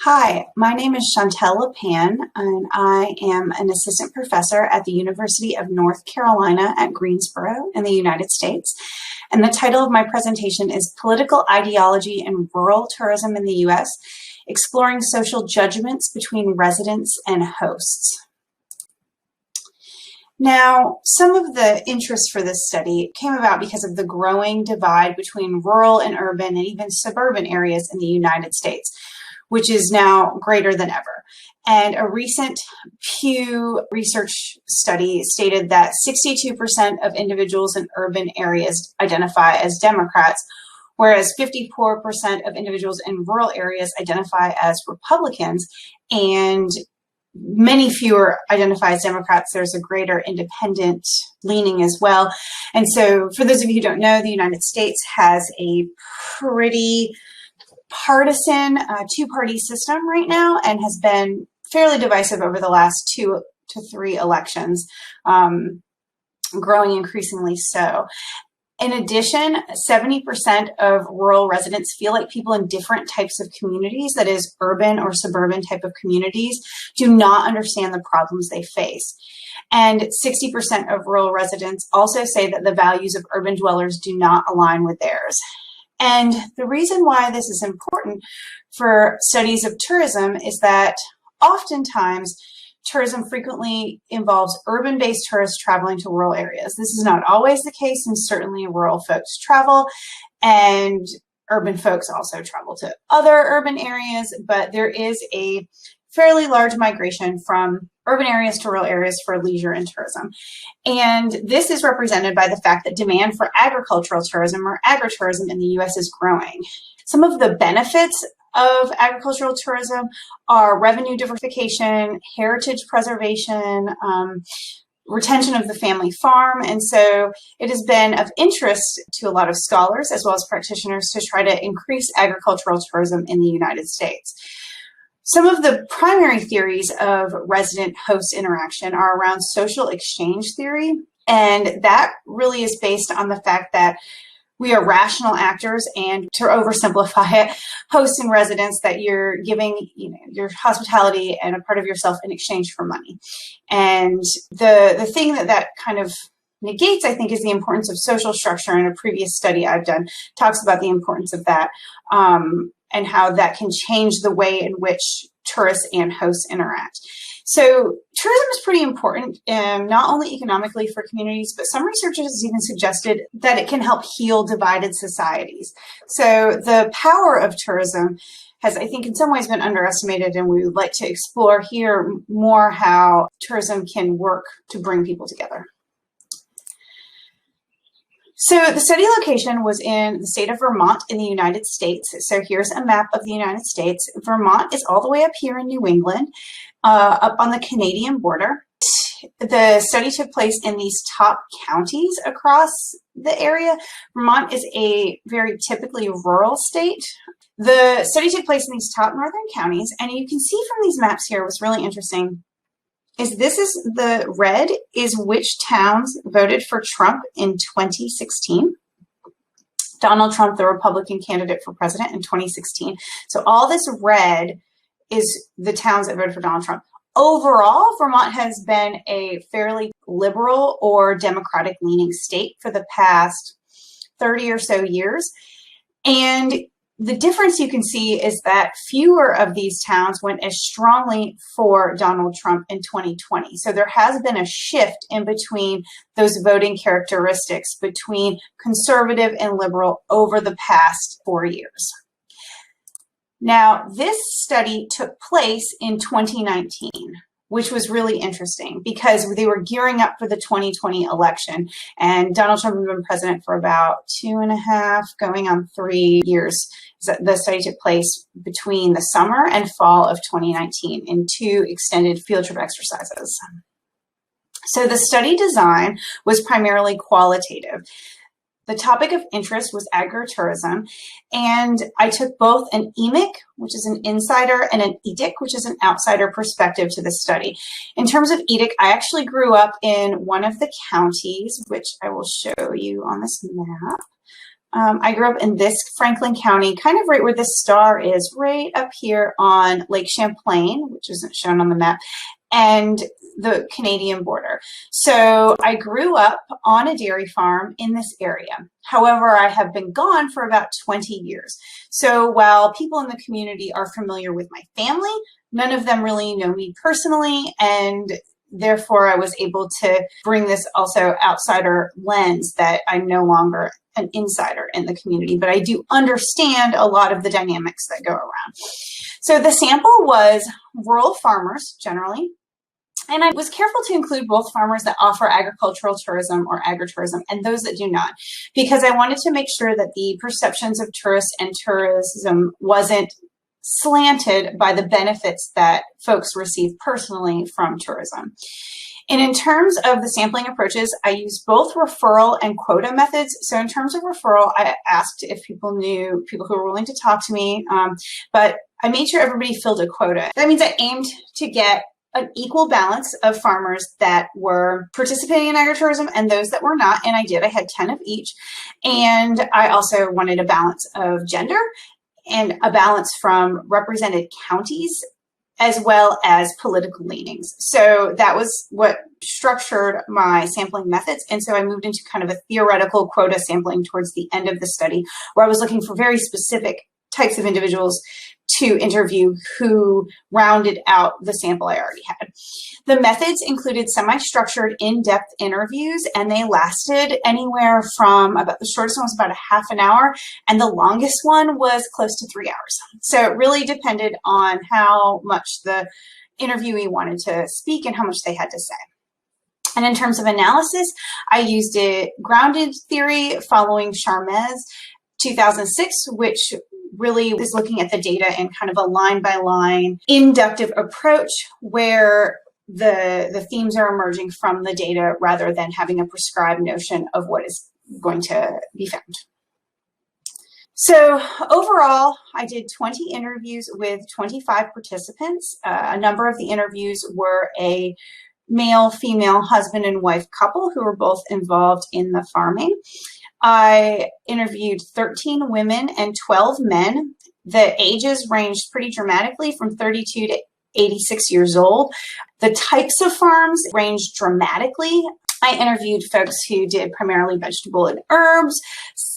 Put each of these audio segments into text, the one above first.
Hi, my name is Chantel LePan, and I am an assistant professor at the University of North Carolina at Greensboro in the United States. And the title of my presentation is Political Ideology and Rural Tourism in the U.S., Exploring Social Judgments Between Residents and Hosts. Now, some of the interest for this study came about because of the growing divide between rural and urban and even suburban areas in the United States, which is now greater than ever. And a recent Pew Research study stated that 62% of individuals in urban areas identify as Democrats, whereas 54% of individuals in rural areas identify as Republicans, and many fewer identify as Democrats. There's a greater independent leaning as well. And so for those of you who don't know, the United States has a pretty partisan two-party system right now and has been fairly divisive over the last 2 to 3 elections, growing increasingly so. In addition, 70% of rural residents feel like people in different types of communities, that is urban or suburban type of communities, do not understand the problems they face. And 60% of rural residents also say that the values of urban dwellers do not align with theirs. And the reason why this is important for studies of tourism is that oftentimes tourism frequently involves urban-based tourists traveling to rural areas. This is not always the case, and certainly rural folks travel, and urban folks also travel to other urban areas, but there is a fairly large migration from urban areas to rural areas for leisure and tourism. And this is represented by the fact that demand for agricultural tourism or agritourism in the US is growing. Some of the benefits of agricultural tourism are revenue diversification, heritage preservation, retention of the family farm. And so it has been of interest to a lot of scholars as well as practitioners to try to increase agricultural tourism in the United States. Some of the primary theories of resident-host interaction are around social exchange theory, and that really is based on the fact that we are rational actors, and to oversimplify it, hosts and residents, that you're giving your hospitality and a part of yourself in exchange for money. And the thing that kind of negates, I think, is the importance of social structure. In a previous study I've done talks about the importance of that, and how that can change the way in which tourists and hosts interact. So tourism is pretty important, not only economically for communities, but some researchers have even suggested that it can help heal divided societies. So the power of tourism has, I think, in some ways been underestimated, and we would like to explore here more how tourism can work to bring people together. So the study location was in the state of Vermont in the United States. So here's a map of the United States. Vermont is all the way up here in New England, up on the Canadian border. The study took place in these top counties across the area. Vermont is a very typically rural state. The study took place in these top northern counties, and you can see from these maps here what's really interesting is the red is which towns voted for Trump in 2016. Donald Trump, the Republican candidate for president in 2016. So all this red is the towns that voted for Donald Trump. Overall, Vermont has been a fairly liberal or Democratic leaning state for the past 30 or so years. And the difference you can see is that fewer of these towns went as strongly for Donald Trump in 2020. So there has been a shift in between those voting characteristics between conservative and liberal over the past 4 years. Now, this study took place in 2019, which was really interesting because they were gearing up for the 2020 election, and Donald Trump had been president for about 2.5, going on 3 years. The study took place between the summer and fall of 2019 in 2 extended field trip exercises. So the study design was primarily qualitative. The topic of interest was agritourism, and I took both an EMIC, which is an insider, and an EDIC, which is an outsider perspective to the study. In terms of EDIC, I actually grew up in one of the counties, which I will show you on this map. I grew up in this Franklin County, kind of right where this star is, right up here on Lake Champlain, which isn't shown on the map, and the Canadian border. So I grew up on a dairy farm in this area. However, I have been gone for about 20 years. So while people in the community are familiar with my family, none of them really know me personally, and therefore I was able to bring this also outsider lens that I'm no longer an insider in the community, but I do understand a lot of the dynamics that go around. So the sample was rural farmers generally, and I was careful to include both farmers that offer agricultural tourism or agritourism and those that do not, because I wanted to make sure that the perceptions of tourists and tourism wasn't slanted by the benefits that folks receive personally from tourism. And in terms of the sampling approaches, I used both referral and quota methods. So in terms of referral, I asked if people knew people who were willing to talk to me, but I made sure everybody filled a quota. That means I aimed to get an equal balance of farmers that were participating in agritourism and those that were not, and I did. I had 10 of each. And I also wanted a balance of gender and a balance from represented counties as well as political leanings. So that was what structured my sampling methods. And so I moved into kind of a theoretical quota sampling towards the end of the study, where I was looking for very specific types of individuals to interview who rounded out the sample I already had. The methods included semi-structured, in-depth interviews, and they lasted anywhere from about, the shortest one was about a half an hour, and the longest one was close to 3 hours. So it really depended on how much the interviewee wanted to speak and how much they had to say. And in terms of analysis, I used a grounded theory following Charmez 2006, which really is looking at the data in kind of a line-by-line inductive approach where the themes are emerging from the data rather than having a prescribed notion of what is going to be found. So overall, I did 20 interviews with 25 participants. A number of the interviews were a male-female husband and wife couple who were both involved in the farming. I interviewed 13 women and 12 men. The ages ranged pretty dramatically from 32 to 86 years old. The types of farms ranged dramatically. I interviewed folks who did primarily vegetable and herbs,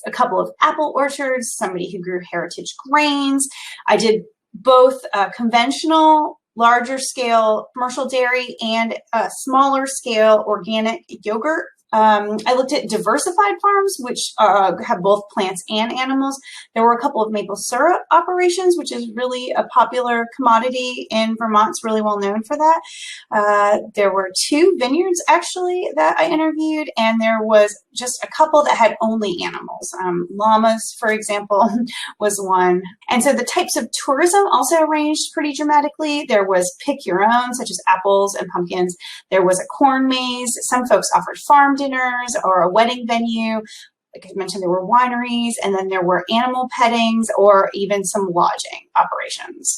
a couple of apple orchards, somebody who grew heritage grains. I did both conventional, larger scale commercial dairy and smaller scale organic yogurt. I looked at diversified farms, which have both plants and animals. There were a couple of maple syrup operations, which is really a popular commodity in Vermont. It's really well known for that. There were 2 vineyards, actually, that I interviewed, and there was just a couple that had only animals. Llamas, for example, was one. And so the types of tourism also ranged pretty dramatically. There was pick your own, such as apples and pumpkins. There was a corn maze. Some folks offered farm dinners or a wedding venue. Like I mentioned, there were wineries, and then there were animal pettings or even some lodging operations.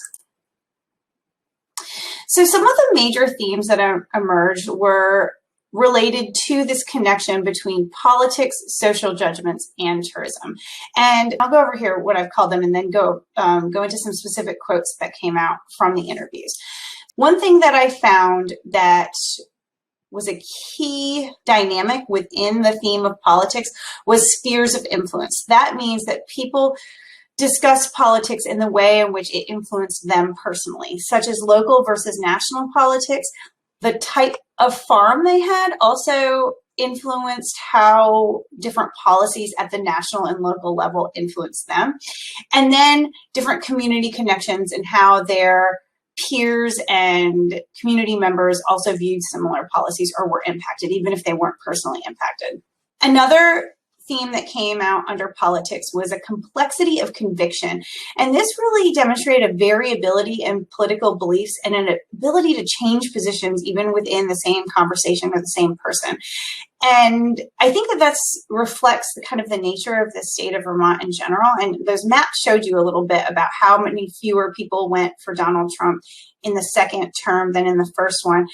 So some of the major themes that emerged were related to this connection between politics, social judgments, and tourism. And I'll go over here what I've called them and then go into some specific quotes that came out from the interviews. One thing that I found that was a key dynamic within the theme of politics was spheres of influence. That means that people discuss politics in the way in which it influenced them personally, such as local versus national politics. The type of farm they had also influenced how different policies at the national and local level influenced them. And then different community connections and how their peers and community members also viewed similar policies or were impacted, even if they weren't personally impacted. Another theme that came out under politics was a complexity of conviction. And this really demonstrated a variability in political beliefs and an ability to change positions even within the same conversation or the same person. And I think that reflects the kind of the nature of the state of Vermont in general. And those maps showed you a little bit about how many fewer people went for Donald Trump in the second term than in the first one.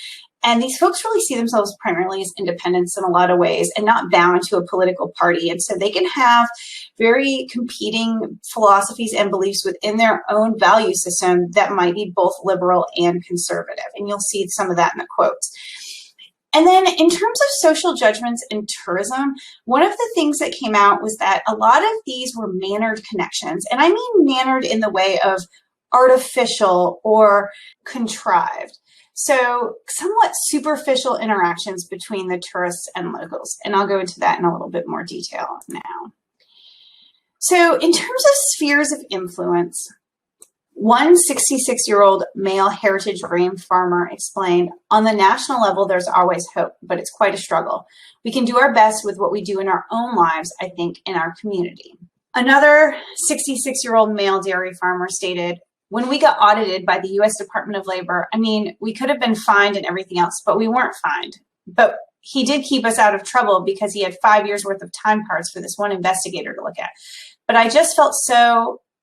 And these folks really see themselves primarily as independents in a lot of ways and not bound to a political party. And so they can have very competing philosophies and beliefs within their own value system that might be both liberal and conservative. And you'll see some of that in the quotes. And then in terms of social judgments in tourism, one of the things that came out was that a lot of these were mannered connections. And I mean mannered in the way of artificial or contrived. So somewhat superficial interactions between the tourists and locals. And I'll go into that in a little bit more detail now. So in terms of spheres of influence, one 66-year-old male heritage grain farmer explained, on the national level, there's always hope, but it's quite a struggle. We can do our best with what we do in our own lives, I think, in our community. Another 66-year-old male dairy farmer stated, when we got audited by the U.S. Department of Labor, I mean, we could have been fined and everything else, but we weren't fined. But he did keep us out of trouble because he had 5 years worth of time cards for this one investigator to look at. But I just felt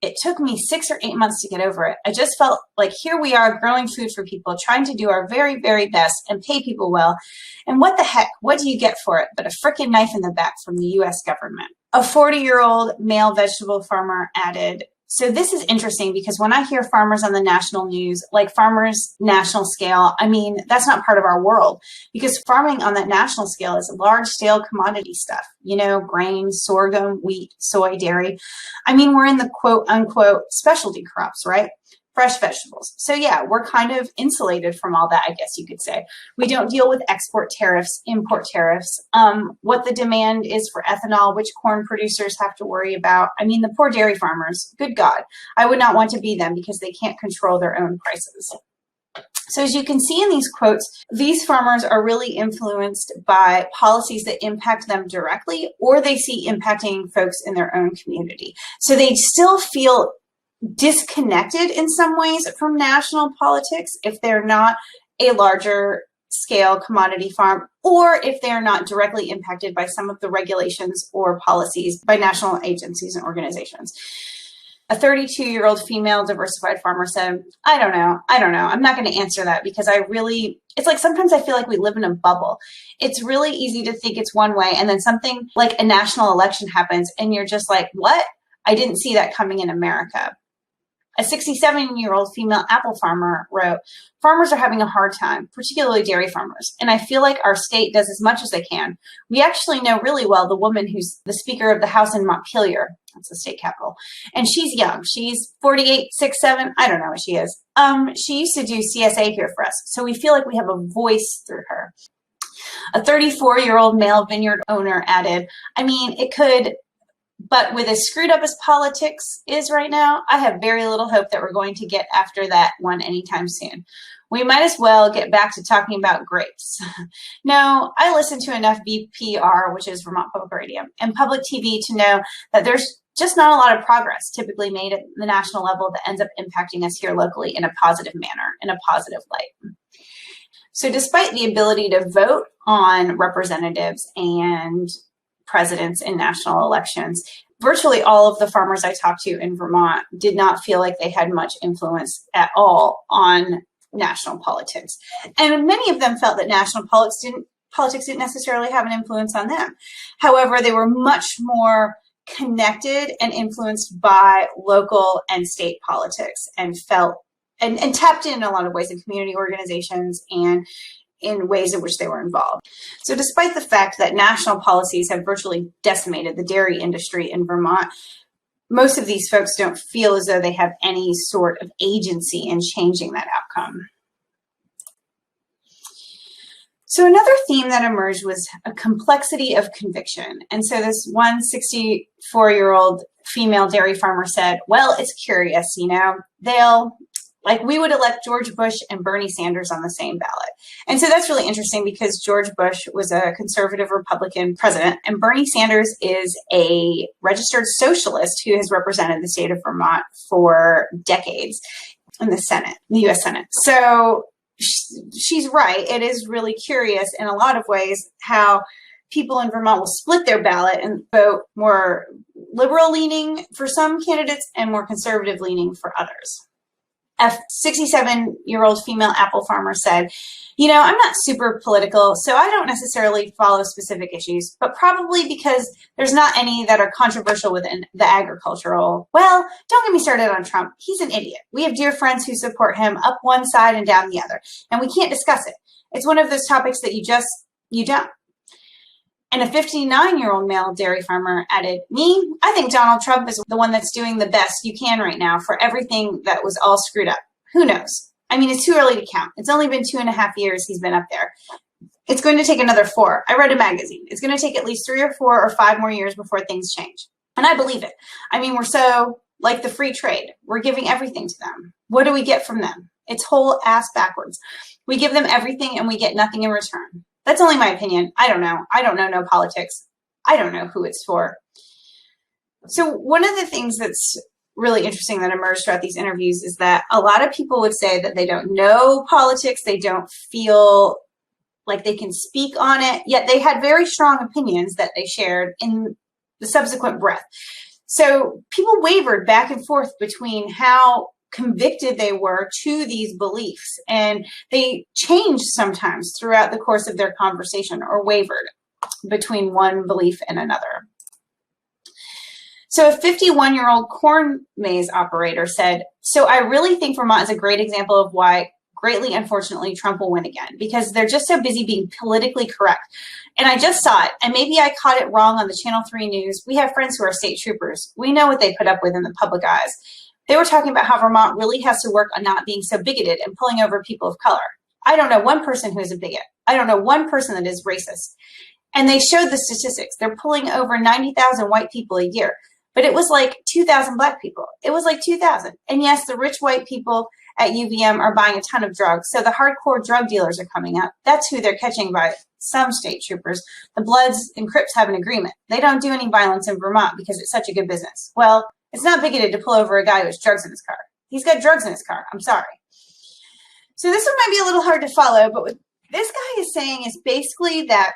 it took me 6 or 8 months to get over it. I just felt like here we are growing food for people, trying to do our very, very best and pay people well. And what the heck, what do you get for it but a frickin' knife in the back from the U.S. government? A 40-year-old male vegetable farmer added, so this is interesting because when I hear farmers on the national news, like farmers national scale, I mean, that's not part of our world because farming on that national scale is large scale commodity stuff, you know, grain, sorghum, wheat, soy, dairy. I mean, we're in the quote unquote specialty crops, right? Fresh vegetables. So yeah, we're kind of insulated from all that, I guess you could say. We don't deal with export tariffs, import tariffs, what the demand is for ethanol, which corn producers have to worry about. I mean, the poor dairy farmers, good God, I would not want to be them because they can't control their own prices. So as you can see in these quotes, these farmers are really influenced by policies that impact them directly, or they see impacting folks in their own community. So they still feel disconnected in some ways from national politics if they're not a larger scale commodity farm, or if they're not directly impacted by some of the regulations or policies by national agencies and organizations. A 32-year-old female diversified farmer said, I don't know. I'm not going to answer that because it's like sometimes I feel like we live in a bubble. It's really easy to think it's one way and then something like a national election happens and you're just like, what? I didn't see that coming in America. A 67-year-old female apple farmer wrote, farmers are having a hard time, particularly dairy farmers, and I feel like our state does as much as they can. We actually know really well the woman who's the Speaker of the House in Montpelier, that's the state capital, and she's young. She's 48, 6'7", I don't know what she is. She used to do CSA here for us, so we feel like we have a voice through her. A 34-year-old male vineyard owner added, I mean, it could, but with as screwed up as politics is right now, I have very little hope that we're going to get after that one anytime soon. We might as well get back to talking about grapes. No, I listen to enough VPR, which is Vermont Public Radio, and public TV to know that there's just not a lot of progress typically made at the national level that ends up impacting us here locally in a positive manner, in a positive light. So despite the ability to vote on representatives and presidents in national elections, virtually all of the farmers I talked to in Vermont did not feel like they had much influence at all on national politics. And many of them felt that national politics didn't necessarily have an influence on them. However, they were much more connected and influenced by local and state politics and felt and tapped in a lot of ways in community organizations and in ways in which they were involved. So despite the fact that national policies have virtually decimated the dairy industry in Vermont, most of these folks don't feel as though they have any sort of agency in changing that outcome. So another theme that emerged was a complexity of conviction. And so this one 64-year-old female dairy farmer said, well, it's curious, you know, we would elect George Bush and Bernie Sanders on the same ballot. And so that's really interesting because George Bush was a conservative Republican president, and Bernie Sanders is a registered socialist who has represented the state of Vermont for decades in the Senate, the U.S. Senate. So she's right. It is really curious in a lot of ways how people in Vermont will split their ballot and vote more liberal leaning for some candidates and more conservative leaning for others. A 67-year-old female apple farmer said, I'm not super political, so I don't necessarily follow specific issues, but probably because there's not any that are controversial within the agricultural. Well, don't get me started on Trump. He's an idiot. We have dear friends who support him up one side and down the other, and we can't discuss it. It's one of those topics that you don't. And a 59-year-old male dairy farmer added, I think Donald Trump is the one that's doing the best you can right now for everything that was all screwed up. Who knows? I mean, it's too early to count. It's only been 2.5 years he's been up there. It's going to take another 4. I read a magazine. It's going to take at least 3 or 4 or 5 more years before things change. And I believe it. I mean, we're so like the free trade. We're giving everything to them. What do we get from them? It's whole ass backwards. We give them everything and we get nothing in return. That's only my opinion. I don't know. I don't know no politics. I don't know who it's for. So one of the things that's really interesting that emerged throughout these interviews is that a lot of people would say that they don't know politics. They don't feel like they can speak on it, yet they had very strong opinions that they shared in the subsequent breath. So people wavered back and forth between how convicted they were to these beliefs, and they changed sometimes throughout the course of their conversation or wavered between one belief and another. So a 51-year-old corn maze operator said, so I really think Vermont is a great example of why, greatly unfortunately, Trump will win again, because they're just so busy being politically correct. And I just saw it, and maybe I caught it wrong on the Channel 3 news. We have friends who are state troopers. We know what they put up with in the public eyes. They were talking about how Vermont really has to work on not being so bigoted and pulling over people of color. I don't know one person who is a bigot. I don't know one person that is racist. And they showed the statistics. They're pulling over 90,000 white people a year. But it was like 2,000 black people. It was like 2,000. And yes, the rich white people at UVM are buying a ton of drugs. So the hardcore drug dealers are coming up. That's who they're catching by some state troopers. The Bloods and Crips have an agreement. They don't do any violence in Vermont because it's such a good business. Well, it's not bigoted to pull over a guy who has drugs in his car. He's got drugs in his car. I'm sorry. So this one might be a little hard to follow, but what this guy is saying is basically that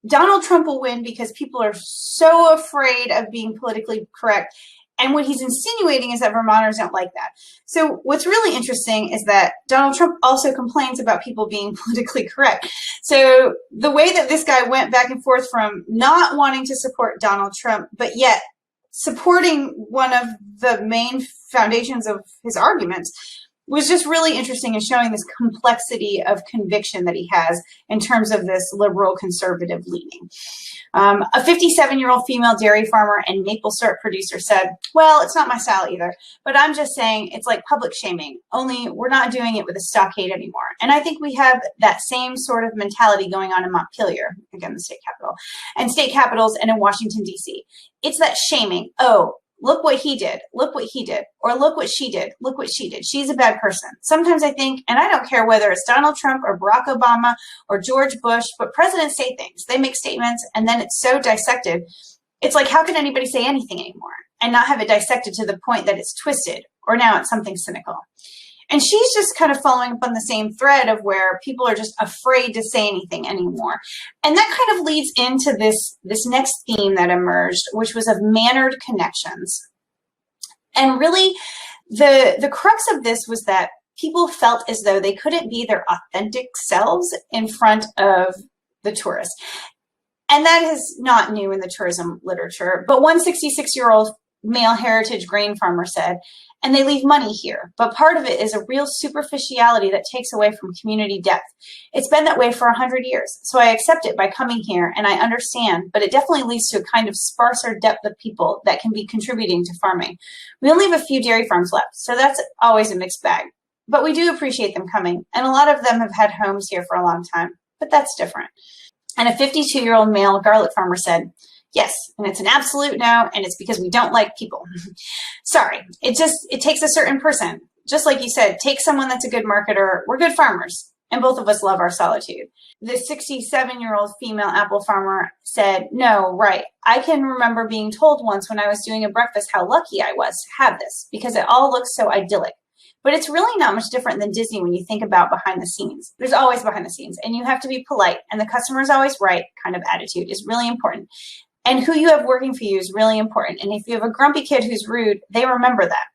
Donald Trump will win because people are so afraid of being politically correct. And what he's insinuating is that Vermonters don't like that. So what's really interesting is that Donald Trump also complains about people being politically correct. So the way that this guy went back and forth from not wanting to support Donald Trump, but yet supporting one of the main foundations of his arguments was just really interesting in showing this complexity of conviction that he has in terms of this liberal conservative leaning. A 57-year-old female dairy farmer and maple syrup producer said, well, it's not my style either, but I'm just saying it's like public shaming, only we're not doing it with a stockade anymore. And I think we have that same sort of mentality going on in Montpelier, again, the state capital, and state capitals and in Washington, D.C. It's that shaming. Oh, look what he did, look what he did, or look what she did, look what she did. She's a bad person. Sometimes I think, and I don't care whether it's Donald Trump or Barack Obama or George Bush, but presidents say things. They make statements and then it's so dissected. It's like, how can anybody say anything anymore and not have it dissected to the point that it's twisted or now it's something cynical? And she's just kind of following up on the same thread of where people are just afraid to say anything anymore. And that kind of leads into this next theme that emerged, which was of mannered connections. And really, the crux of this was that people felt as though they couldn't be their authentic selves in front of the tourists. And that is not new in the tourism literature. But one 66-year-old male heritage grain farmer said, and they leave money here, but part of it is a real superficiality that takes away from community depth. It's been that way for 100 years, so I accept it by coming here, and I understand, but it definitely leads to a kind of sparser depth of people that can be contributing to farming. We only have a few dairy farms left, so that's always a mixed bag. But we do appreciate them coming, and a lot of them have had homes here for a long time, but that's different. And a 52-year-old male garlic farmer said, yes, and it's an absolute no, and it's because we don't like people. Sorry, it takes a certain person. Just like you said, take someone that's a good marketer. We're good farmers, and both of us love our solitude. The 67-year-old female apple farmer said, no, right. I can remember being told once when I was doing a breakfast how lucky I was to have this because it all looks so idyllic. But it's really not much different than Disney when you think about behind the scenes. There's always behind the scenes, and you have to be polite, and the customer is always right kind of attitude is really important. And who you have working for you is really important. And if you have a grumpy kid who's rude, they remember that.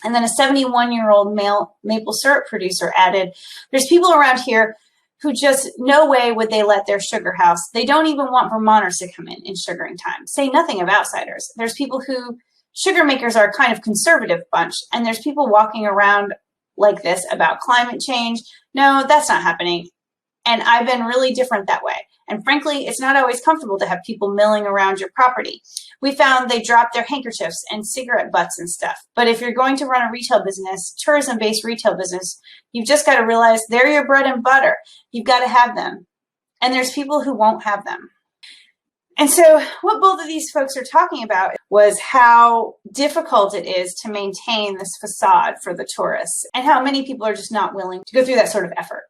And then a 71-year-old male maple syrup producer added, there's people around here who just no way would they let their sugar house. They don't even want Vermonters to come in sugaring time. Say nothing of outsiders. There's people who, sugar makers are a kind of conservative bunch, and there's people walking around like this about climate change. No, that's not happening. And I've been really different that way. And frankly, it's not always comfortable to have people milling around your property. We found they drop their handkerchiefs and cigarette butts and stuff. But if you're going to run a retail business, tourism-based retail business, you've just got to realize they're your bread and butter. You've got to have them. And there's people who won't have them. And so what both of these folks are talking about was how difficult it is to maintain this facade for the tourists and how many people are just not willing to go through that sort of effort.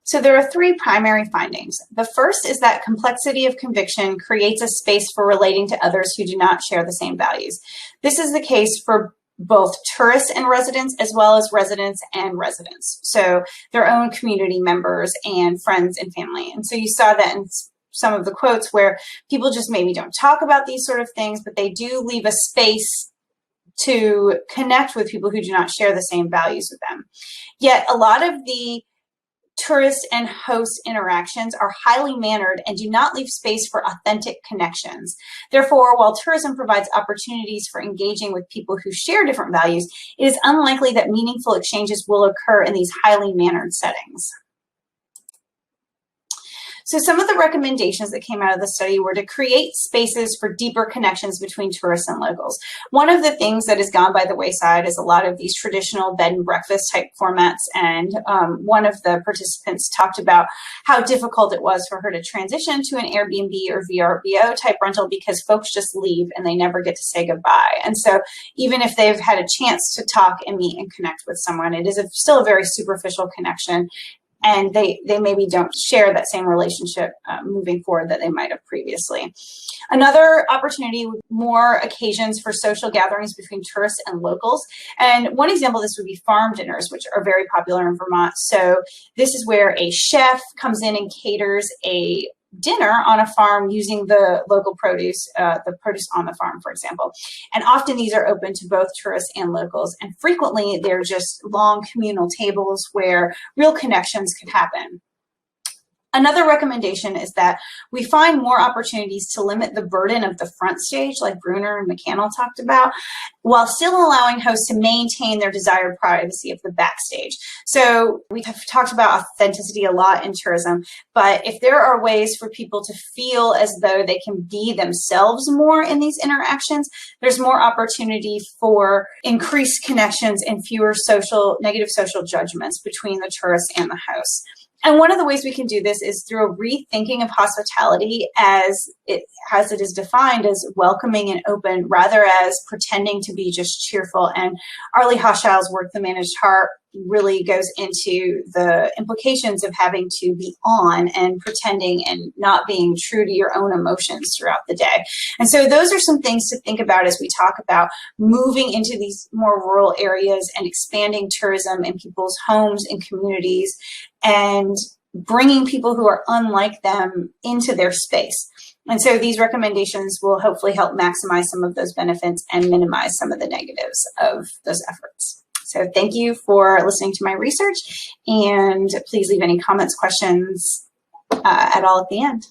So there are three primary findings. The first is that complexity of conviction creates a space for relating to others who do not share the same values. This is the case for both tourists and residents, as well as residents and residents. So their own community members and friends and family. And so you saw that in some of the quotes where people just maybe don't talk about these sort of things, but they do leave a space to connect with people who do not share the same values with them. Yet a lot of the tourist and host interactions are highly mannered and do not leave space for authentic connections. Therefore, while tourism provides opportunities for engaging with people who share different values, it is unlikely that meaningful exchanges will occur in these highly mannered settings. So some of the recommendations that came out of the study were to create spaces for deeper connections between tourists and locals. One of the things that has gone by the wayside is a lot of these traditional bed and breakfast type formats. And one of the participants talked about how difficult it was for her to transition to an Airbnb or VRBO type rental because folks just leave and they never get to say goodbye. And so even if they've had a chance to talk and meet and connect with someone, it is still a very superficial connection. And they maybe don't share that same relationship moving forward that they might have previously. Another opportunity, more occasions for social gatherings between tourists and locals. And one example of this would be farm dinners, which are very popular in Vermont. So this is where a chef comes in and caters a dinner on a farm using the local produce, the produce on the farm, for example. And often these are open to both tourists and locals. And frequently they're just long communal tables where real connections could happen. Another recommendation is that we find more opportunities to limit the burden of the front stage, like Bruner and McCannell talked about, while still allowing hosts to maintain their desired privacy of the backstage. So we have talked about authenticity a lot in tourism, but if there are ways for people to feel as though they can be themselves more in these interactions, there's more opportunity for increased connections and fewer negative social judgments between the tourists and the hosts. And one of the ways we can do this is through a rethinking of hospitality as it is defined as welcoming and open, rather as pretending to be just cheerful. And Arlie Hochschild's work, The Managed Heart, really goes into the implications of having to be on and pretending and not being true to your own emotions throughout the day. And so those are some things to think about as we talk about moving into these more rural areas and expanding tourism in people's homes and communities and bringing people who are unlike them into their space. And so these recommendations will hopefully help maximize some of those benefits and minimize some of the negatives of those efforts. So thank you for listening to my research, and please leave any comments, questions at all at the end.